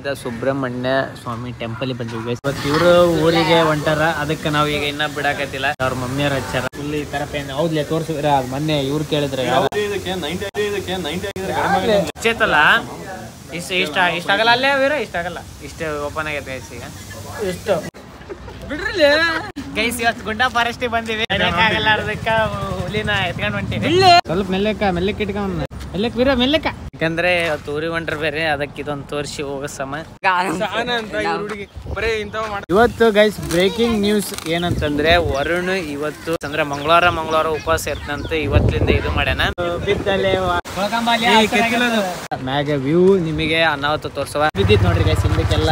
ಸೀದಾ ಸುಬ್ರಹ್ಮಣ್ಯ ಸ್ವಾಮಿ ಟೆಂಪಲ್ ಬಂದಿವಿ. ಇವತ್ತು ಇವರು ಊರಿಗೆ ಹೊಂಟಾರ, ಅದಕ್ಕೆ ನಾವ್ ಈಗ ಇನ್ನ ಬಿಡಾಕತ್ತಿಲ್ಲ. ಅವ್ರ ಮಮ್ಮಿಯವ್ರ ಹಚ್ಚಾರ ಫುಲ್ ಈ ತರ ಪೇನ್. ಹೌದ್ಲೆ ತೋರ್ಸಿದ್ರ ಅದ್ ಮೊನ್ನೆ ಇವ್ರು ಕೇಳಿದ್ರೆ ಚೇತಲ್ಲ ಇಷ್ಟ ಆಗಲ್ಲ. ಅಲ್ಲೇ ವೀರ ಇಷ್ಟ ಆಗಲ್ಲ. ಇಷ್ಟ ಓಪನ್ ಆಗೈತೆ ಗೈಸ್. ಈಗ ಇಷ್ಟು ಬಿಡ್ರಿ ಗೈಸ್. ಇವತ್ತು ಗುಂಡಾ ಫಾರೆಸ್ಟ್ ಬಂದಿವಿ. ಆಗಲ್ಲ ಅದಕ್ಕ ಹುಲಿನ ಎತ್ಕೊಂಡ್ ಹೊಂಟಿವಿ. ಸ್ವಲ್ಪ ಮೆಲ್ಲಕ್ಕೆ ಇಟ್ಕೊಂಡ್ ಮೆಲ್ಲಕ್ ವೀರ ಮೆಲ್ಲಕ್ಕ. ಯಾಕಂದ್ರೆ ಇವತ್ತು ಊರಿಗೆ ಹೊಂಟ್ರ ಬೇರೆ, ಅದಕ್ಕೆ ಇದೊಂದು ತೋರಿಸಿ ಹೋಗೋ ಸಮ. ಇವತ್ತು ಗೈಸ್ ಬ್ರೇಕಿಂಗ್ ನ್ಯೂಸ್ ಏನಂತಂದ್ರೆ ವರುಣ್ ಇವತ್ತು ಅಂದ್ರೆ ಮಂಗಳವಾರ ಉಪವಾಸ ಇರ್ತಂತ. ಇವತ್ತಿಂದ ಇದು ಮಾಡ್ಯಾನ. ಮ್ಯಾಗ ವ್ಯೂ ನಿಮಗೆ ಅನಾಹುತ ತೋರ್ಸವ ಬಿದ್ದಿತ್ ನೋಡ್ರಿ ಗೈಸ್. ಹಿಂದಕ್ಕೆಲ್ಲ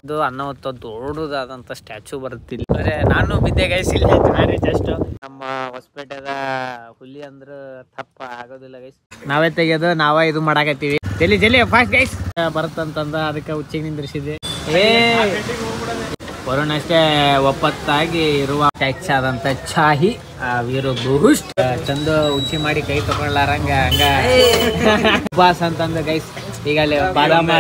ಇದು ಅನಾಹುತ ದೊಡ್ಡದಾದಂತ ಸ್ಟ್ಯಾಚು ಬರುತ್ತಿಲ್ಲ. ಅಂದ್ರೆ ನಾನು ಬಿದ್ದೆ ಗೈಸ್. ಇಲ್ಲಿ ಜಸ್ಟ್ ನಮ್ಮ ಹೊಸಪೇಟೆದ ಹುಲಿ ಅಂದ್ರ ತಪ್ಪ ಆಗೋದಿಲ್ಲ ಗೈಸ್. ನಾವೇ ತೆಗೆಯೋದು, ನಾವೇ ಇದು ಮಾಡಾಕತ್ತೀವಿ. ಜಲ್ಲಿ ಫಾಸ್ಟ್ ಗೈಸ್ ಬರುತ್ತಂತಂದ ಅದಕ್ಕೆ ಉಚ್ಚಿಗೆ ನಿಂದ್ರಿಸಿದೆ. ವರುಣ್ ಅಷ್ಟೇ ಒಪ್ಪತ್ತಾಗಿ ಇರುವ ಟ್ಯಾಕ್ಸ್ ಆದಂತ ಚಾಹಿ ವೀರು ಬೂಸ್ಟ್ ಚಂದ ಉಚ್ಚಿ ಮಾಡಿ ಕೈ ತಗೊಳ್ಳಾರಂಗ ಹಂಗ ಉಪವಾಸ ಅಂತಂದ ಗೈಸ್. ಈಗ ಅಲ್ಲಿ ಬಾದಾಮ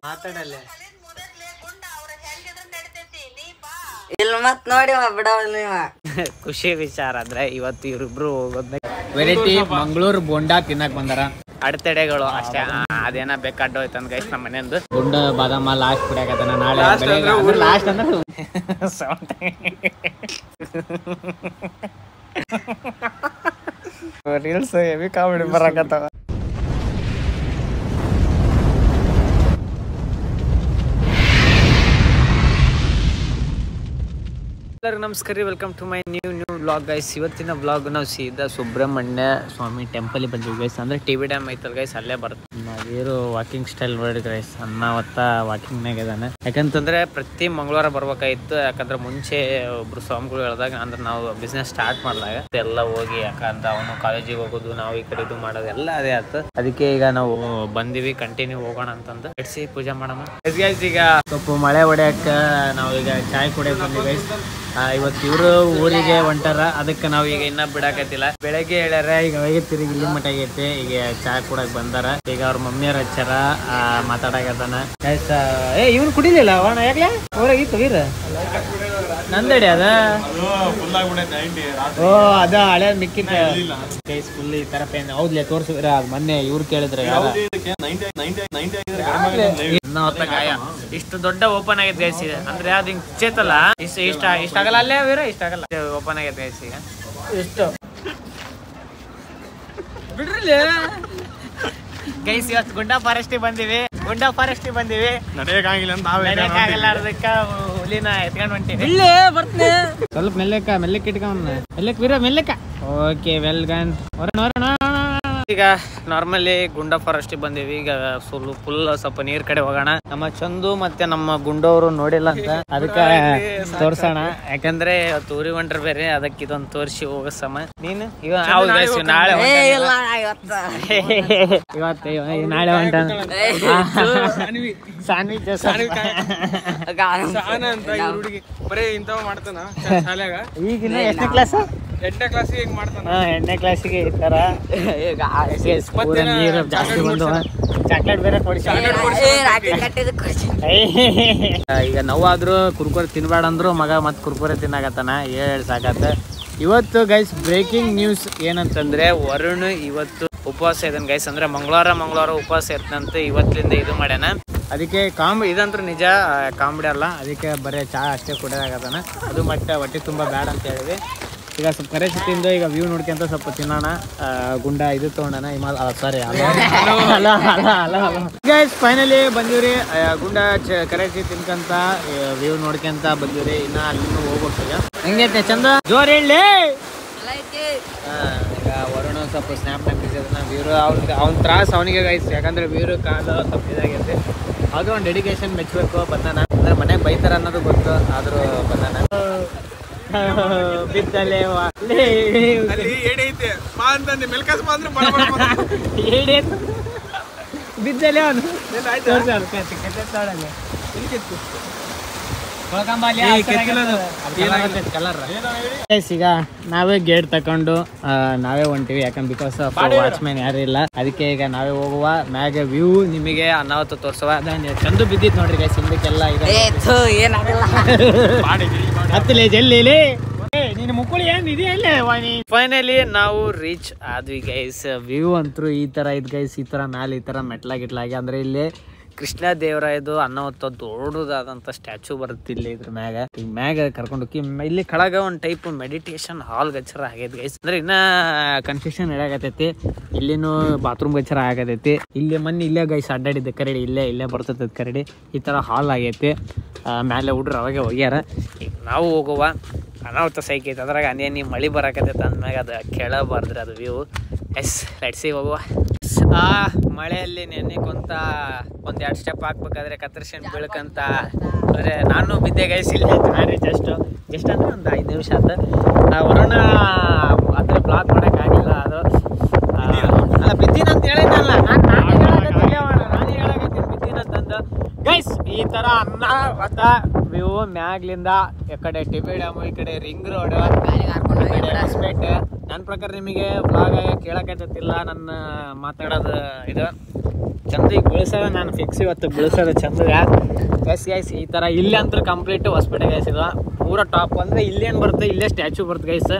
ಮಾತಾಡಲ್ಲ ಖುಷಿ ವಿಚಾರ ಅಂದ್ರೆ ಇವತ್ತು ಇವ್ರಿಬ್ರು ಹೋಗೋದ್ ವೆರೈಟಿ ಮಂಗಳೂರು ಬೋಂಡಾ ತಿನ್ನಕ್ ಬಂದಾರ. ಅಡೆತಡೆಗಳು ಅಷ್ಟೇ. ಅದೇನ ಬೇಕಾಡ್ ಹೋಯ್ತಂದ್ ಗೈಸ್ ನಮ್ಮ ಮನೆಯಂದು. ಬೋಂಡ ಬಾದಾಮ ಲಾಸ್ಟ್ ಕುಡಿಯಾಕತ್ತಾನ. ನಾಳೆ ಲಾಸ್ಟ್ ಅಂದ್ರೆ ರೀಲ್ಸ್ ಹೆವಿ ಕಾಮಿಡಿ ಬರಾಕತ್ತಾವ. ನಮಸ್ಕಾರ, welcome to my new vlog guys. ಇವತ್ತಿನ ವ್ಲಾಗ್ ನಾವು ಸೀದಾ ಸುಬ್ರಹ್ಮಣ್ಯ ಸ್ವಾಮಿ ಟೆಂಪಲ್ ಬಂದಿವಿ ಗೈಸ್. ಅಂದ್ರೆ ಟಿವಿ ಡ್ಯಾಮ್ ಐತಲ್ ಗೈಸ್, ಅಲ್ಲೇ ಬರುತ್ತೆ. ನಾವೇರು ವಾಕಿಂಗ್ ಸ್ಟೈಲ್ ವರ್ಡ್ ಗೈಸ್. ಅನ್ನಾವತ್ತ ವಾಕಿಂಗ್ ನಾಗ ಇದಾನೆ. ಯಾಕಂತಂದ್ರೆ ಪ್ರತಿ ಮಂಗಳವಾರ ಬರ್ಬೇಕಾಯ್ತು. ಯಾಕಂದ್ರೆ ಮುಂಚೆ ಒಬ್ರು ಸ್ವಾಮಿಗಳು ಹೇಳ್ದಾಗ ಅಂದ್ರೆ ನಾವು ಬಿಸ್ನೆಸ್ ಸ್ಟಾರ್ಟ್ ಮಾಡಿದಾಗ ಎಲ್ಲ ಹೋಗಿ, ಯಾಕಂದ್ರೆ ಅವನು ಕಾಲೇಜಿಗೆ ಹೋಗೋದು, ನಾವು ಈ ಕಡೆ ಇದು ಮಾಡೋದು ಎಲ್ಲ ಅದೇ ಆಯ್ತು. ಅದಕ್ಕೆ ಈಗ ನಾವು ಬಂದಿವಿ, ಕಂಟಿನ್ಯೂ ಹೋಗೋಣ ಅಂತಂದು ಎಡ್ಸಿ ಪೂಜೆ ಮಾಡೋಣ ಗೈಸ್. ಈಗ ಸ್ವಲ್ಪ ಮಳೆ ಹೊಡ್ಯಾಕ ನಾವು ಈಗ ಚಾಯ್ ಕುಡಿಯಕ್ ಬಂದಿವಿ ಗೈಸ್. ಇವತ್ತು ಇವರು ಊರಿಗೆ ಹೊಂಟಾರ, ಅದಕ್ಕೆ ನಾವ್ ಈಗ ಇನ್ನ ಬಿಡಾಕತ್ತಿಲ್ಲ. ಬೆಳಗ್ಗೆ ಹೇಳ್ಯಾರ, ಈಗ ಹೋಗಿರ್ತೀರಿ ಇಲ್ಲಿ ಮಟ್ಟ ಆಗೈತಿ. ಈಗ ಚಾ ಕುಡಕ್ ಬಂದಾರ. ಈಗ ಅವ್ರ ಮಮ್ಮಿಯವ್ರ ಹಚ್ಚಾರ ಮಾತಾಡಕತ್ತಾನ ಗೈಸ್. ಇವ್ನು ಕುಡಿಲಿಲ್ಲ ಅವಣ ಯಾಕ್ಲೆ ಊರಾಗಿತ್ತು ವೀರ ನಂದಡಿ ಅದ. ಓ ಅದ ಹಳೆ ಮಿಕ್ಕಿನ ಗೈಸ್ ಫುಲ್ ಈ ತರ ಪೇನ್. ಹೌದ್ಲೆ ತೋರ್ಸಿದ್ರ ಅದ್ ಮೊನ್ನೆ ಇವ್ರು ಕೇಳಿದ್ರೆ ಗಾಯ ಇಷ್ಟು ದೊಡ್ಡ ಓಪನ್ ಆಗೈತೆ ಗೈಸ್. ಅಂದ್ರೆ ಅದ್ ಹಿಂಗ್ ಚೇತಲ್ಲ ಇಷ್ಟ ಆಗಲ್ಲ. ಅಲ್ಲೇ ವೀರ ಇಷ್ಟ ಆಗಲ್ಲ. ಓಪನ್ ಆಗೈತೆ ಗೈಸ್. ಈಗ ಇಷ್ಟು ಬಿಡ್ರಿ ಗೈಸ್. ಇವತ್ತು ಗುಂಡಾ ಫಾರೆಸ್ಟ್ ಬಂದಿವಿ. ನಡೆಯಕ್ಕಾಗಲ್ಲ ಅದಕ್ಕ ಹುಲಿನ ಎತ್ಕೊಂಡ್ ಹೊಂಟಿವಿ. ಇಲ್ಲೇ ಬರ್ತನೆ ಸ್ವಲ್ಪ ಮೆಲ್ಲಕ್ಕೆ ಇಟ್ಕೊಂಡ್ ಮೆಲ್ಲಕ್ ವೀರ ಮೆಲ್ಲಕ್ಕ. ಓಕೆ ವೆಲ್ ಗನ್. ಈಗ ನಾರ್ಮಲಿ ಗುಂಡಾ ಫಾರೆಸ್ಟ್ ಬಂದಿವಿ. ಈಗ ಫುಲ್ ಸ್ವಲ್ಪ ನೀರ್ ಕಡೆ ಹೋಗೋಣ. ನಮ್ಮ ಚಂದು ಮತ್ತೆ ನಮ್ಮ ಗುಂಡವರು ನೋಡಿಲ್ಲ ಅಂತ ಅದಕ್ಕೆ ತೋರ್ಸೋಣ. ಯಾಕಂದ್ರೆ ಊರಿ ಹೊಂಟ್ರ ಬೇರೆ, ಅದಕ್ಕೆ ಇದೊಂದು ತೋರಿಸಿ ಹೋಗೋ ಸಮ. ನೀನು ಈಗ ನಾಳೆ ನಾಳೆ ಹೊಂಟ ಈಗಿನ ಎಷ್ಟನೇ ಕ್ಲಾಸ್? 8ನೇ ಕ್ಲಾಸಿಗೆ ಹಿಂಗ್ ಮಾಡ್ತಾನ. 8ನೇ ಕ್ಲಾಸಿಗೆ ಈ ತರ ನೀರು ಜಾಸ್ತಿ ಬಂದು ಚಾಕ್ಲೇಟ್ ಬೇರೆ ಕೊಡಿಸಿ. ಈಗ ನೋವಾದ್ರು ಕುರ್ಕುರೆ ತಿನ್ಬೇಡ ಅಂದ್ರು ಮಗ ಮತ್ ಕುರ್ಕುರೆ ತಿನ್ನಾಕತ್ತಾನ. ಹೇಳಿ ಸಾಕತ್ತ. ಇವತ್ತು ಗೈಸ್ ಬ್ರೇಕಿಂಗ್ ನ್ಯೂಸ್ ಏನಂತಂದ್ರೆ ವರುಣ್ ಇವತ್ತು ಉಪವಾಸ ಇದನ್ ಗೈಸ್. ಅಂದ್ರೆ ಮಂಗಳವಾರ ಉಪವಾಸ ಇರ್ತಂತ. ಇವತ್ತಿಂದ ಇದು ಮಾಡ್ಯಾನ. ಅದಕ್ಕೆ ಇದಂತೂ ನಿಜ ಕಾಮಿಡಿ ಅಲ್ಲ. ಅದಕ್ಕೆ ಬರೀ ಚಾ ಅಷ್ಟೇ ಕುಡಿಯಾಕತ್ತಾನ. ಅದು ಮತ್ತೆ ಹೊಟ್ಟೆ ತುಂಬಾ ಬ್ಯಾಡ್ ಅಂತ ಹೇಳಿದ್ವಿ. ಈಗ ಸ್ವಲ್ಪ ಕರೆಸಿ ತಿಂದು ಈಗ ವ್ಯೂ ನೋಡ್ಕೊಂತ ಸ್ವಲ್ಪ ತಿನ್ನೋಣ. ಗುಂಡಾ ಇದು ತಗೊಂಡನ ಸಾರಿ ಗೈಸ್. ಫೈನಲಿ ಬಂದಿವ್ರಿ ಗುಂಡಾ ಕರೆಸಿ ತಿನ್ಕಂತ ವ್ಯೂ ನೋಡ್ಕೊಂತ ಬಂದಿವ್ರಿ. ಇನ್ನ ಅಲ್ಲಿ ಹೋಗ್ಬೇಕು. ಈಗ ಹೆಂಗೈತೆ ಚಂದ ಜೋರ್ ಹೇಳಿ. ಈಗ ವರುಣ ಸ್ವಲ್ಪ ಸ್ನ್ಯಾಪ್ ಹಾಕಿಸಿದ್ನ ವೀರು ಅವ್ನ ತ್ರಾಸ ಅವನಿಗೆ ಗೈಸ್. ಯಾಕಂದ್ರೆ ವೀರು ಕಾಲ ಸ್ವಲ್ಪ ಇದಾಗೈತೆ. ಅದು ಒಂದು ಡೆಡಿಕೇಶನ್ ಮೆಚ್ಚಬೇಕು. ಬಂದಾನ ಅಂದ್ರೆ ಮನೆಗೆ ಬೈತಾರ ಅನ್ನೋದು ಗೊತ್ತು, ಆದ್ರೂ ಬಂದಾನ. ಬಿದ್ದಲೆ ಬಿದ್ದಲೆ ಅವನು ಈಗ ನಾವೇ ಗೇಟ್ ತಕೊಂಡು ನಾವೇ ಹೊಂಟಿವಿ, ಯಾಕಂದ್ರೆ ಬಿಕಾಸ್ ವಾಚ್ಮ್ಯಾನ್ ಯಾರು ಇಲ್ಲ, ಅದಕ್ಕೆ ಈಗ ನಾವೇ ಹೋಗುವ. ಮ್ಯಾಗ ವ್ಯೂ ನಿಮಗೆ ಅನಾಹುತ ತೋರ್ಸುವ. ಚಂದು ಬಿದ್ದಿತ್ತು ನೋಡ್ರಿ ಗೈಸ್, ಹಿಂದಕ್ಕೆಲ್ಲ ಹತ್ತಲೇ ಜಲ್ಲಿ ನೀನು ಮುಕ್ಕುಳಿ ಏನ್ ಇದೆಯಲ್ಲೇ ವಾಣಿ. ಫೈನಲಿ ನಾವು ರೀಚ್ ಆದ್ವಿ ಗೈಸ್. ವ್ಯೂ ಅಂತೂ ಈ ತರ ಇದ್ ಗೈಸ್, ಈ ತರ ಮ್ಯಾಲೆ ಈ ತರ ಮೆಟ್ಲಾಗಿ ಅಂದ್ರೆ ಇಲ್ಲಿ ಕೃಷ್ಣ ದೇವರಾಯದು ಅನ್ನೋತ್ತ ದೊಡ್ಡದಾದಂಥ ಸ್ಟ್ಯಾಚು ಬರುತ್ತೆ ಇಲ್ಲಿ ಇದ್ರ ಮ್ಯಾಗ. ಈಗ ಮ್ಯಾಗ ಕರ್ಕೊಂಡು ಇಲ್ಲಿ ಕೆಳಗ ಒಂದು ಟೈಪ್ ಮೆಡಿಟೇಷನ್ ಹಾಲ್ ಗಚ್ಚರ ಆಗೈತಿ ಗೈಸ್. ಅಂದ್ರೆ ಇನ್ನ ಕನ್ಫ್ಯೂಷನ್ ಹೇಳಾಗತೈತಿ, ಇಲ್ಲಿನೂ ಬಾತ್ರೂಮ್ ಗಚ್ಚರ ಆಗತೈತಿ. ಇಲ್ಲಿ ಮೊನ್ನೆ ಇಲ್ಲೇ ಗೈಸ್ ಅಡ್ಡಾಡಿದ್ದೆ ಕರಡಿ, ಇಲ್ಲೇ ಬರ್ತೈತೆ ಕರಡಿ. ಈ ತರ ಹಾಲ್ ಆಗೈತಿ. ಮ್ಯಾಲೆ ಹುಡ್ರು ಅವಾಗೆ ಹೋಗ್ಯಾರ. ಈಗ ನಾವು ಹೋಗುವ. ಅನಾಹುತ ಸೈಕ್ ಐತೆ, ಅದ್ರಾಗ ಅನೇನಿ ಮಳಿ ಬರಾಕತೈತೆ ಅಂದ್ಮ್ಯಾಗ ಅದು ಕೇಳಬಾರ್ದ್ರಿ ಅದು ವ್ಯೂ. ಎಸ್ ಲೆಟ್ಸಿ ಹೋಗುವ. ಆ ಮಳೆಯಲ್ಲಿ ನೆನೆಕೊಂತ ಒಂದೆರಡು ಸ್ಟೆಪ್ ಹಾಕ್ಬೇಕಾದ್ರೆ ಕತ್ತರ್ಸ್ಕೊಂಡು ಬೀಳ್ಕಂತ ಅಂದರೆ ನಾನು ಬಿದ್ದೆ ಗೈಸ್. ಇಲ್ಲ ನಾನು ಜಸ್ಟ್ ಅಂದ್ರೆ ಒಂದು 5 ನಿಮಿಷ ಆಯ್ತು. ವರುಣ ಹತ್ರ ಬ್ಲಾಕ್ ಮಾಡೋಕ್ಕಾಗಿಲ್ಲ. ಅದು ಅಲ್ಲ ಬಿದ್ದೀನಂತ ಹೇಳಿದ್ನಲ್ಲ, ನಾನು ಹೇಳಕತ್ತೀನಿ ಬಿದ್ದೀನಂತಂದು ಗೈಸ್. ಈ ಥರ ಅನಾಹುತ ವ್ಯೂ ಮ್ಯಾಗ್ಲಿಂದ ಈ ಕಡೆ ಟಿಬಿ ಡ್ಯಾಮು, ಈ ಕಡೆ ರಿಂಗ್ ರೋಡ್, ಈ ಕಡೆ ರೆಸ್ಪೆಕ್ಟ್. ನನ್ನ ಪ್ರಕಾರ ನಿಮಗೆ ಬ್ಲಾಗ್ ಕೇಳಕತ್ತಿಲ್ಲ ನನ್ನ ಮಾತಾಡೋದು. ಇದು ಚಂದ ಈಗ ಬೀಳ್ಸೋದು ನಾನು ಫಿಕ್ಸ್, ಇವತ್ತು ಬೀಳ್ಸೋದು ಚಂದ. ಗೈಸ್ ಈ ಥರ ಇಲ್ಲಿ ಅಂತೂ ಕಂಪ್ಲೀಟ್ ಹೊಸಪೇಟೆ ಗೈಸ್. ಇದು ಪೂರ ಟಾಪ್ ಅಂದರೆ ಇಲ್ಲೇನು ಬರುತ್ತೆ, ಇಲ್ಲೇ ಸ್ಟ್ಯಾಚು ಬರುತ್ತೆ ಗೈಸ್.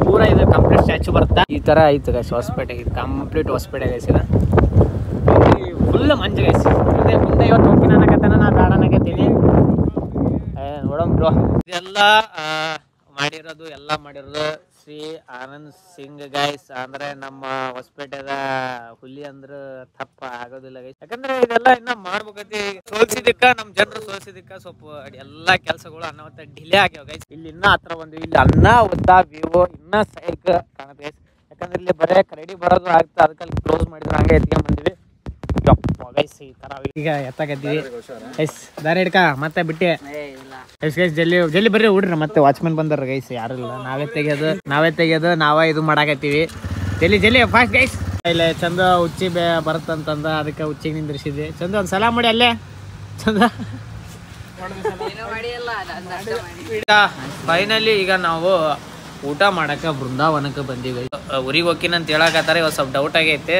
ಪೂರ ಇದು ಕಂಪ್ಲೀಟ್ ಸ್ಟ್ಯಾಚು ಬರುತ್ತೆ. ಈ ಥರ ಐತೆ ಗೈಸ್ ಹೊಸಪೇಟೆ, ಇದು ಕಂಪ್ಲೀಟ್ ಹೊಸಪೇಟೆ ಗೈಸ್. ಇದು ಫುಲ್ ಮಂಜು ಗೈಸ್. ಮುಂದೆ ಇವತ್ತು ಹೋಗಿ ಅನ್ನಕತ್ತಾನ, ನಾ ಬೇಡ ಅನ್ನಕತ್ತೀನಿ. ನೋಡೋಣ. ಇದೆಲ್ಲ ಮಾಡಿರೋದು ಶ್ರೀ ಆನಂದ್ ಸಿಂಗ್ ಗೈಸ್. ಅಂದ್ರೆ ನಮ್ಮ ಹೊಸಪೇಟೆದ ಹುಲಿ ಅಂದ್ರೆ ತಪ್ಪ ಆಗೋದಿಲ್ಲ ಗೈಸ್. ಯಾಕಂದ್ರೆ ಇದೆಲ್ಲ ಇನ್ನ ಮಾಡ್ಬೇಕೈತಿ. ನಮ್ ಜನರು ಸೋಲ್ಸಿದಕ್ಕ ಸ್ವಲ್ಪ ಎಲ್ಲಾ ಕೆಲ್ಸಗಳು ಅನ್ನೋತ್ತ ಡಿಲೇ ಆಗ್ಯಾವ ಗೈಸ್. ಇಲ್ಲಿ ಇನ್ನ ಹತ್ರ ಬಂದ್ವಿ. ಇಲ್ಲಿ ಅನ್ನಾಹುತ ವ್ಯೂ ಇನ್ನ ಸೈಕ್ ಕಾಣುತ್ತೆ ಗೈಸ್. ಯಾಕಂದ್ರೆ ಇಲ್ಲಿ ಬರೇ ಕರಡಿ ಬರೋದು ಆಗ್ತಾ, ಅದಕ್ಕೆ ಕ್ಲೋಸ್ ಮಾಡಿದ್ರೆ ಹಂಗೆ ಎತ್ಕೊಂಡ್ ಬಂದ್ವಿ. ಗೈಸ್ ಈ ತರ ಈಗ ಎತ್ತಾಕತ್ತೀವಿ ಗೈಸ್. ದಾರಿ ಹಿಡ್ಕ ಮತ್ತೆ ಬಿಟ್ಟೆ ಗೈಸ್. ಜಲ್ದಿ ಬರ್ರಿ ಹುಡ್ರಿ, ಮತ್ತೆ ವಾಚ್ಮನ್ ಬಂದಾರ ಗೈಸ್. ಯಾರಿಲ್ಲ, ನಾವೇ ತೆಗಿಯೋದು ನಾವೇ ಇದು ಮಾಡಾಕತ್ತೀವಿ. ಜಲ್ದಿ ಫಾಸ್ಟ್ ಗೈಸ್. ಇಲ್ಲ ಚಂದ ಉಚ್ಚಿ ಬರುತ್ತಂತಂದ, ಅದಕ್ಕೆ ಉಚ್ಚಿಗೆ ನಿಂದ್ರಿಸಿದ್ವಿ. ಚಂದ ಒಂದ್ ಸಲಾ ಮಾಡಿ ಅಲ್ಲೇ ಚಂದ. ಫೈನಲಿ ಈಗ ನಾವು ಊಟ ಮಾಡಕ ಬೃಂದಾವನಕ್ಕೆ ಬಂದೀವಿ. ಊರಿಗೆ ಹೋಗ್ತೀನಿ ಅಂತ ಹೇಳಕತ್ತಾರ. ಇವತ್ತು ಸ್ವಲ್ಪ ಡೌಟ್ ಆಗೈತೆ.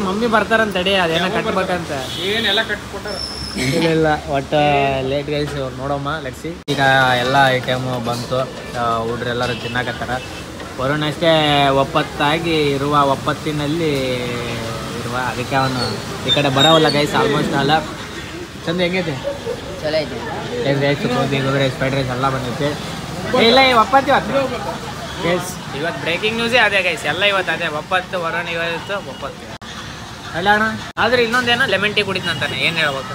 ಮಮ್ಮಿ ಬರ್ತಾರಂತ ತಡಿ, ಅದೇನ ಕಟ್ಬೇಕಂತ. ಏನೆಲ್ಲ ಕಟ್ಕೊಟ್ಟಾರ ಇಲ್ಲ ಒಟ್ಟ ಲೇಟ್ ಗೈಸ್. ನೋಡಮ್ಮ ಲೆಟ್ಸಿ. ಈಗ ಎಲ್ಲ ಐಟಮ್ ಬಂತು, ಹುಡ್ರು ಎಲ್ಲರೂ ತಿನ್ನಾಕತ್ತಾರ. ವರುಣ ಅಷ್ಟೇ ಒಪ್ಪತ್ತಾಗಿ ಇರುವ, ಒಪ್ಪತ್ತಿನಲ್ಲಿ ಇರುವ, ಅದಕ್ಕೆ ಅವನು ಈ ಕಡೆ ಬರೋವಲ್ಲ ಗೈಸ್. ಆಲ್ಮೋಸ್ಟ್ ಅಲ್ಲ ಚಂದ ಹೆಂಗೈತೆ, ಚಲೋ ಐತೆ. Egg rice, gobi fried rice ಎಲ್ಲ ಬಂದೈತೆ. ಇಲ್ಲ ಒಪ್ಪತ್ತಿ ಗೈಸ್. ಇವತ್ತು ಬ್ರೇಕಿಂಗ್ ನ್ಯೂಸೇ ಅದೇ ಗೈಸ್. ಎಲ್ಲ ಇವತ್ತು ಅದೇ ಒಪ್ಪತ್ತು. ವರುಣ ಇವತ್ತು ಒಪ್ಪತ್ತು ಅಲ್ಲ ಅಣ್ಣ. ಆದ್ರೆ ಇನ್ನೊಂದೇನೋ ಲೆಮನ್ ಟೀ ಕುಡಿತಂತಾನೆ, ಏನ್ ಹೇಳ್ಬೇಕು.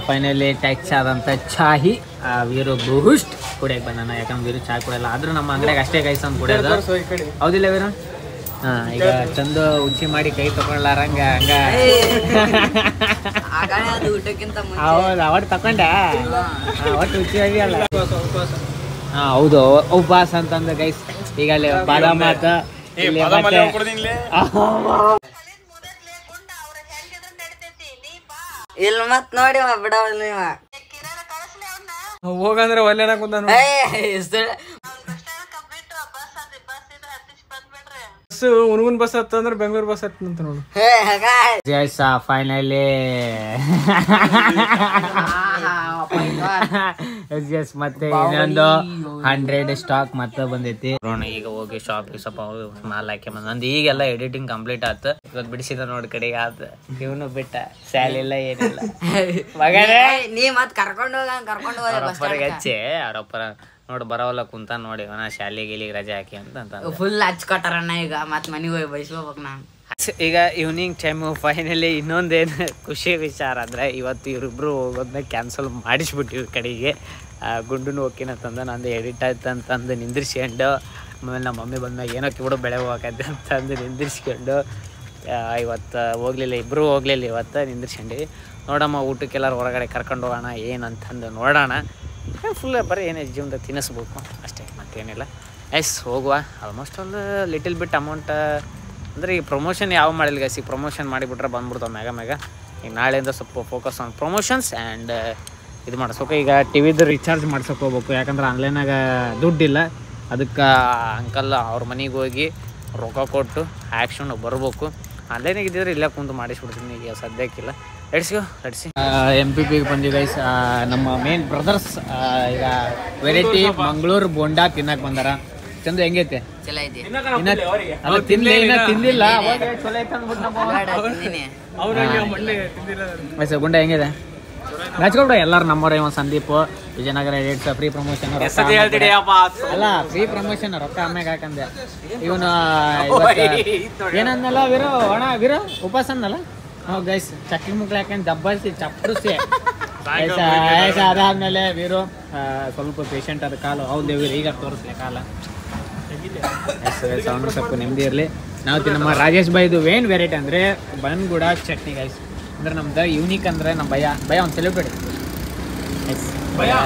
ಫೈನಲಿ ಟಚ್ ಆದಂತ ಚಾಹಿ ವೀರು ಬೂಸ್ಟ್ ಕುಡಿಯಕ್ ಬಂದಾನ. ಯಾಕಂದ್ರೆ ವೀರು ಚಾ ಕುಡಿಯಲ್ಲ, ಆದ್ರೂ ನಮ್ಮ ಅಂಗಡಿಯಾಗ ಅಷ್ಟೇ ಗೈಸ್ ಅಂತ ಕುಡಿಯೋದು. ಹೌದಿಲ್ಲ ವೀರು? ಈಗ ಚಂದ ಉಚ್ಚಿ ಮಾಡಿ ಕೈ ತಗೊಳ್ಳಾರಂಗ ಹಂಗ ಹೌದು. ಅವತ್ತು ತಕೊಂಡೆ ಅವತ್ತು ಉಚ್ಚಿ ಅಲ್ಲ. ಹೌದು ಉಪವಾಸ ಅಂತಂದ ಗೈಸ್. ಈಗ ಅಲ್ಲಿ ಬಾದಾಮ ಆತ, ಇಲ್ಲ ಮತ್ ನೋಡಿ ಬಿಡವಲ್ಲ ಹೋಗಂದ್ರೆ ಒಲ್ಲೆನ ಕುಂದ ಉನ್ಗುನ್ ಬಸ್ ಹತ್ತಂದ್ರೆ ಬೆಂಗಳೂರು ಬಸ್ ಹತ್ತಂತ ನೋಡು. ಫೈನಲಿ ಮತ್ತೆ ಇನ್ನೊಂದು 100 ಸ್ಟಾಕ್ ಮತ್ತೆ ಬಂದೈತಿ. ಈಗ ಹೋಗಿ ಶಾಪ್ ಸ್ವಲ್ಪ ಮಾಲ್ ಹಾಕಿ ಬಂದ. ನಂದು ಈಗೆಲ್ಲ ಎಡಿಟಿಂಗ್ ಕಂಪ್ಲೀಟ್ ಆಯ್ತು. ಇವತ್ತು ಬಿಡಿಸಿದ ನೋಡಿ ಕಡೆಗೆ ಆತ. ಇವನು ಬಿಟ್ಟ ಸ್ಯಾಲ್ ಇಲ್ಲ ಏನಿಲ್ಲ. ನೀ ಮತ್ ಕರ್ಕೊಂಡು ಹಚ್ಚಿ ಅವ್ರಪ್ಪರ ನೋಡಿ ಬರೋಲ್ಲ ಕುಂತ ನೋಡಿ ನಾ ಶಾಲೆಗೆ ಇಲ್ಲಿ ರಜೆ ಹಾಕಿ ಅಂತ ಫುಲ್ ಹಚ್ಕೊಟ್ಟಾರಣ್ಣ. ಈಗ ಮತ್ ಮನೆಗೆ ಹೋಗಿ ಬಯಸ್ಕೋಬೇಕು ನಾನು. ಈಗ ಈವ್ನಿಂಗ್ ಟೈಮು ಫೈನಲಿ ಇನ್ನೊಂದೇನು ಖುಷಿ ವಿಚಾರ ಅಂದರೆ ಇವತ್ತು ಇವರಿಬ್ರು ಹೋಗೋದನ್ನ ಕ್ಯಾನ್ಸಲ್ ಮಾಡಿಸ್ಬಿಟ್ಟಿವಿ. ಕಡೆಗೆ ಗುಂಡುನು ಹೋಗ್ತೀನಂತಂದು ನಂದು ಎಡಿಟ್ ಆಯ್ತು ಅಂತಂದು ನಿಂದಿರ್ಸ್ಕೊಂಡು, ಆಮೇಲೆ ನಮ್ಮ ಮಮ್ಮಿ ಬಂದಾಗ ಏನೋ ಕಿಬಿಡು ಬೆಳೆ ಹೋಗತ್ತೆ ಅಂತಂದು ನಿಂದಿರ್ಸ್ಕೊಂಡು ಇವತ್ತು ಹೋಗ್ಲಿಲ್ಲ. ಇಬ್ಬರು ಹೋಗ್ಲಿಲ್ಲ ಇವತ್ತು, ನಿಂದಿರ್ಸ್ಕೊಂಡ್ವಿ. ನೋಡಮ್ಮ ಊಟಕ್ಕೆಲ್ಲರೂ ಹೊರಗಡೆ ಕರ್ಕೊಂಡು ಹೋಗೋಣ ಏನಂತಂದು ನೋಡೋಣ. ಫುಲ್ ಬರೀ ಏನೇ ಜೀವನದಾಗ ತಿನ್ನಿಸ್ಬೇಕು ಅಷ್ಟೇ, ಮತ್ತೇನಿಲ್ಲ. ಎಸ್ ಹೋಗುವ. ಆಲ್ಮೋಸ್ಟ್ ಒಂದು ಲಿಟಲ್ ಬಿಟ್ ಅಮೌಂಟ್ ಅಂದರೆ ಈ ಪ್ರಮೋಷನ್ ಯಾವ ಮಾಡಿಲ್ಲ ಗೈಸ್. ಈಗ ಪ್ರಮೋಷನ್ ಮಾಡಿಬಿಟ್ರೆ ಬಂದ್ಬಿಡ್ತಾವೆ ಮ್ಯಾಗ. ಈಗ ನಾಳೆಯಿಂದ ಸ್ವಲ್ಪ ಫೋಕಸ್ ಆನ್ ಪ್ರಮೋಷನ್ಸ್ ಆ್ಯಂಡ್ ಇದು ಮಾಡಿಸ್ಬೇಕು. ಈಗ ಟಿ ವಿದು ರೀಚಾರ್ಜ್ ಮಾಡ್ಸೋಕೆ ಹೋಗ್ಬೇಕು, ಯಾಕಂದ್ರೆ ಆನ್ಲೈನಾಗ ದುಡ್ಡಿಲ್ಲ. ಅದಕ್ಕೆ ಅಂಕಲ್ ಅವ್ರ ಮನೆಗೆ ಹೋಗಿ ರೊಕ್ಕ ಕೊಟ್ಟು ಆ್ಯಕ್ಷನ್ ಬರ್ಬೇಕು. ಆನ್ಲೈನಾಗ ಇದ್ದಿದ್ರೆ ಇಲ್ಲೇ ಕುಂತು ಮಾಡಿಸ್ಬಿಡ್ತೀನಿ, ಈಗ ಸದ್ಯಕ್ಕಿಲ್ಲ. ಲೆಟ್ಸ್ ಎಮ್ ಪಿ ಪಿಗೆ ಬಂದಿವಿ ಗೈಸ್. ನಮ್ಮ ಮೇನ್ ಬ್ರದರ್ಸ್ ಈಗ ವೆರೈಟಿ ಮಂಗಳೂರು ಬೋಂಡಾ ತಿನ್ನಕ್ಕೆ ಬಂದಾರ. ಚಂದು ಹೆಂಗೈತೆ? ಚಲೋ ಐತಿ. ಅಲ್ಲ ತಿನ್ಲಿಲ್ಲ ಚಲೋ ಐತೆ ಅಂದ್ಬಿಟ್ಟು ನಮ್ಮ ಗುಂಡ ಹೆಂಗಿದೆ? ರಾಜ್ಕೊಬಿಡ ಎಲ್ಲಾರು ನಮ್ಮವ್ರೆ. ಒಂದು Sandeep Vijayanagara edits free promotion. ಅಲ್ಲ ಫ್ರೀ ಪ್ರಮೋಷನ್ ರೊಕ್ಕ ಆಮ್ಯಾಗ ಹಾಕಂದೆ. ಇವನು ಏನಂದಲ್ಲ ವೀರೋ ಒಣ ವೀರೋ ಉಪವಾಸ ಅಂದಲ್ಲ. ಹ್ಞೂ ಗೈಸ್ ಚಕ್ಲಿ ಮುಕ್ಳು ಹಾಕೊಂಡು ದಬ್ಬಾಯಿಸಿ ಚಪ್ಪಡಿಸಿ ಅದಾದ್ಮೇಲೆ ವೀರು ಸ್ವಲ್ಪ ಪೇಷಂಟ್ ಅದ ಕಾಲು. ಹೌದು ವೀರು ಈಗ ತೋರಿಸ್ಲಿ ಕಾಲ. ಸೌಂಡ್ ಸ್ವಲ್ಪ ನೆಮ್ಮದಿ ಇರಲಿ. ನಾವು ನಮ್ಮ ರಾಜೇಶ್ ಬಾಯ್ದು ವೇನ್ ವೆರೈಟಿ ಅಂದರೆ ಬನ್ಗೂಡ ಚಟ್ನಿ ಗೈಸ್. ಅಂದ್ರೆ ನಮ್ದು ಯೂನಿಕ್ ಅಂದರೆ ನಮ್ಮ ಭಯ ಒಂದು ಸೆಲೆಬ್ರಿಟಿ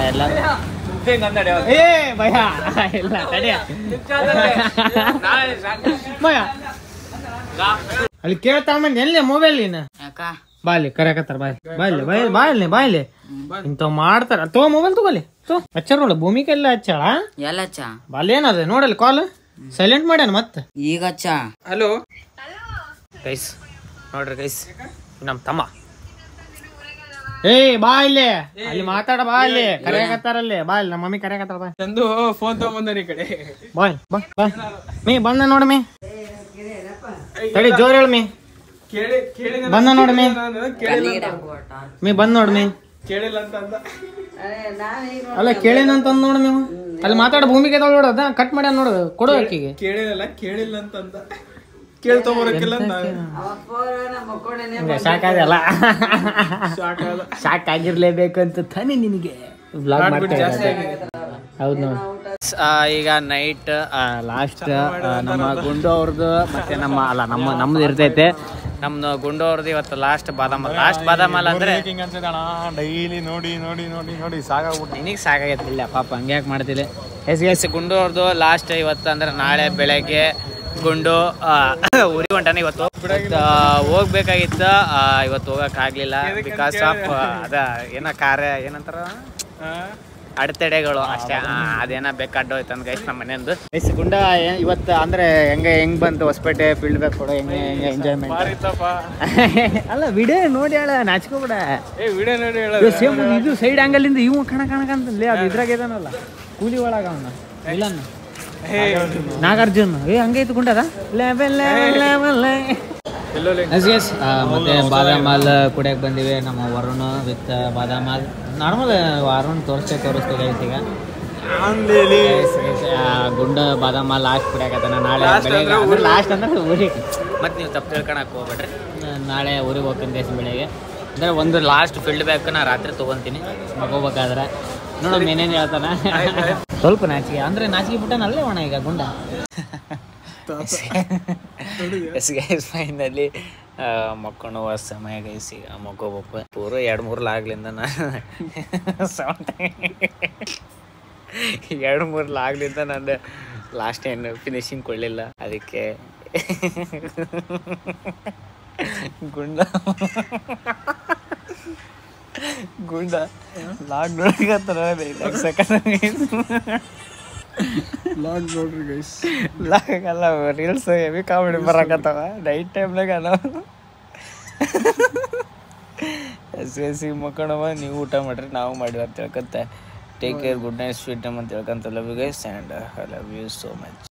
ಎಲ್ಲ. ಏ ಭಯ ಇಲ್ಲ ತಡಿಯ ಭಯ ಅಲ್ಲಿ ಕೇಳ್ತಾ ಮಂದಿ ಎಲ್ಲಿ ಮೊಬೈಲ್ ನೀನು ಬಾಲಿ ಕರೆಕತ್ತಾರ ಬಾಯ್ಲಿ ಇಂಥವ್ ಮಾಡ್ತಾರ. ತಗೋ ಮೊಬೈಲ್ ತಗೋಲಿ ಹಚ್ಚಾರ ನೋಡ ಭೂಮಿಕೆಲ್ಲ ಹಚ್ಚಾಳ ಎಲ್ಲ ಹಚ್ಚ ಬಾಲ್ ಏನದ ನೋಡಲ್ಲಿ ಕಾಲ್ ಸೈಲೆಂಟ್ ಮಾಡ್ಯಾನ ಮತ್ತೆ ಈಗ ಹಚ್ಚ. ಹಲೋ ಗೈಸ್ ನೋಡ್ರಿ ಗೈಸ್ ನಮ್ಮ ತಮ್ಮ. ಬಾ ಇಲ್ಲಿ ಅಲ್ಲಿ ಮಾತಾಡ ಬಾ ಅಲ್ಲಿ ಕರೆಯಕತ್ತಾರಲ್ಲಿ ಬಾ ಇಲ್ಲಿ ನಮ್ಮ ಮಮ್ಮಿ ಕರೆಯಕತ್ತಾರ ಬಾ. ಚಂದು ಫೋನ್ ತಗೊಂಬಂದ ಈ ಕಡೆ ಬಾಯ್ ಬಾ ಮೀ ಬಂದ ನೋಡ ಮೀ ತಡಿ ಜೋರ್ ಹೇಳ ಮೀ ಬಂದ ನೋಡ ಮೀ ಬಂದ್ ನೋಡ ಮೀ ಕೇಳಿಲ್ಲ ಅಂತ ಅಂದ. ಅಲ್ಲ ಕೇಳೇನಂತ ನೋಡ ನೀವು ಅಲ್ಲಿ ಮಾತಾಡ ಭೂಮಿಗೆ ನೋಡ ಅದ ಕಟ್ ಮಾಡ್ಯಾನ ನೋಡ ಕೊಡು ಅಕ್ಕಿಗೆ. ಕೇಳಿಲ್ಲ ಅಂತ ಅಂದ. ಕೇಳ್ತೊಬರಕ್ಕಿಲ್ಲ ಸಾಕಾಗಲ್ಲ ಸಾಕಾಗಿರ್ಲೇಬೇಕು ಅಂತ ತಾನೇ ನಿನಗೆ ವ್ಲಾಗ್ ಮಾಡ್ತಾ. ಹೌದು ನೋಡಿ. ಈಗ ನೈಟ್ ಲಾಸ್ಟ್ ನಮ್ಮ ಗುಂಡು ಅವ್ರದ್ದು ಮತ್ತೆ ನಮ್ಮ ಅಲ್ಲ ನಮ್ದು ಇರ್ತೈತೆ. ನಮ್ದು ಗುಂಡು ಅವ್ರದ್ದು ಇವತ್ತು ಲಾಸ್ಟ್ ಬಾದಾಮ ಅಂದ್ರೆ ಡೈಲಿ ನೋಡಿ ಸಾಕಾಗ್ಬಿಟ್ಟು ನಿನಗೆ ಸಾಕಾಗೈತಿ. ಇಲ್ಲ ಪಾಪ ಹಂಗೆ ಯಾಕೆ ಮಾಡ್ತಿಲ್ಲ. ಎಸ್ ಗುಂಡು ಅವ್ರದ್ದು ಲಾಸ್ಟ್ ಇವತ್ತು ಅಂದ್ರೆ ನಾಳೆ ಬೆಳಗ್ಗೆ ಗುಂಡು ಊರಿಗೆ ಹೊಂಟಾನೆ. ಇವತ್ತು ಹೋಗ್ಬೇಕಾಗಿತ್ತು, ಇವತ್ತು ಹೋಗಕ್ ಆಗ್ಲಿಲ್ಲ ಬಿಕಾಸ್ ಆಫ್ ಅದ ಏನ ಕಾರ್ಯ ಏನಂತಾರ ಅಡೆತಡೆಗಳು ಅಷ್ಟೇ. ಅದೇನ ಬೇಕಾಡ್ಡೋಯ್ತು ಅಂತ ಗೈಸ್ ನಮ್ಮ ಮನೆಯಂದು. ಗೈಸ್ ಗುಂಡ ಇವತ್ತು ಅಂದ್ರೆ ಹೆಂಗ್ ಬಂತು ಹೊಸಪೇಟೆ ಫೀಲ್ಡ್ ಬ್ಯಾಕ್ ಕೊಡೋ ಹೆಂಗೆ ಎಂಜಾಯ್ಮೆಂಟ್ ಅಲ್ಲ ವಿಡಿಯೋ ನೋಡಿ ಹೇಳ ನಾಚ್ಕೋಬೇಡ. ಸೇಮ್ ಇದು ಸೈಡ್ ಆಂಗಲ್ ಇಂದ ಇವು ಕಣಕಂತಲೇ ಅದು ಇದ್ರಾಗ ಇದಾನಲ್ಲ ಕೂಲಿ ಒಳಗ ಅವನ ವಿಲನ್ ನಾಗಾರ್ಜುನ್. ಹಂಗೈತು ಗುಂಡದ ಮತ್ತೆ ಬಾದಾಮ್ ಹಾಲ್ ಕುಡಿಯಕ್ಕೆ ಬಂದಿವಿ. ನಮ್ಮ Varun with badam hall normal Varun ತೋರಿಸ್ತೇವೆ ಈಗ. ಗುಂಡ ಬಾದಾಮ್ ಹಾಲ್ ಲಾಸ್ಟ್ ಕುಡಿಯಕತ್ತಾನ. ನಾಳೆ ಬೆಳಗ್ಗೆ ಲಾಸ್ಟ್ ಅಂದ್ರೆ ಊರಿಗೆ ಮತ್ತೆ ನೀವು ತಪ್ಪು ತಿಳ್ಕೊಳಕ್ಕೆ ಹೋಗ್ಬೇಡ್ರಿ. ನಾಳೆ ಊರಿಗೆ ಹೋಗ್ತೀನಿ ದೇಶ ಬೆಳಗ್ಗೆ ಅಂದರೆ ಒಂದು ಲಾಸ್ಟ್ ಫೀಲ್ಡ್ ಬ್ಯಾಕ್ ನಾ ರಾತ್ರಿ ತೊಗೊತೀನಿ ಮಗೋಬೇಕಾದ್ರೆ. ನೋಡೋಣ ಏನೇನು ಹೇಳ್ತಾನ. ಸ್ವಲ್ಪ ನಾಚಿಕೆ ಅಂದ್ರೆ ನಾಚಿಕೆ ಬಿಟ್ಟನಲ್ಲೇ ಒಣ ಈಗ ಗುಂಡ. ಫೈನಲಿ ಮಕ್ಕಳುವ ಸಮಯ ಗೈಸ್. ಈಗ ಮಕ್ಕೋಬೇಕು ಪೂರ 2-3 ಲಾಗ್ಲಿಂದ ನಾನು 2-3 ಲಾಗ್ಲಿಂದ ನಾನು ಲಾಸ್ಟ್ ಏನು ಫಿನಿಶಿಂಗ್ ಕೊಡಲಿಲ್ಲ. ಅದಕ್ಕೆ ಗುಂಡ ಲಾಗ್ ನೋಡಕತ್ತಾರ. ಲಾಗ್ ನೋಡ್ರಿ ಗೈಸ್. ಲಾಗ್ ಅಲ್ಲ ರೀಲ್ಸ್ ಹೆವಿ ಕಾಮಿಡಿ ಬರಕತ್ತಾವ ನೈಟ್ ಟೈಮ್ನಾಗ. ನಾವು ಮಕ್ಕಳವ ನೀವು ಊಟ ಮಾಡ್ರಿ ನಾವು ಮಾಡಿವಿ ಅಂತ ಹೇಳ್ಕಂತ. Take care, good night, sweet time ಅಂತ ಹೇಳ್ಕಂತ love you guys and I love you so much.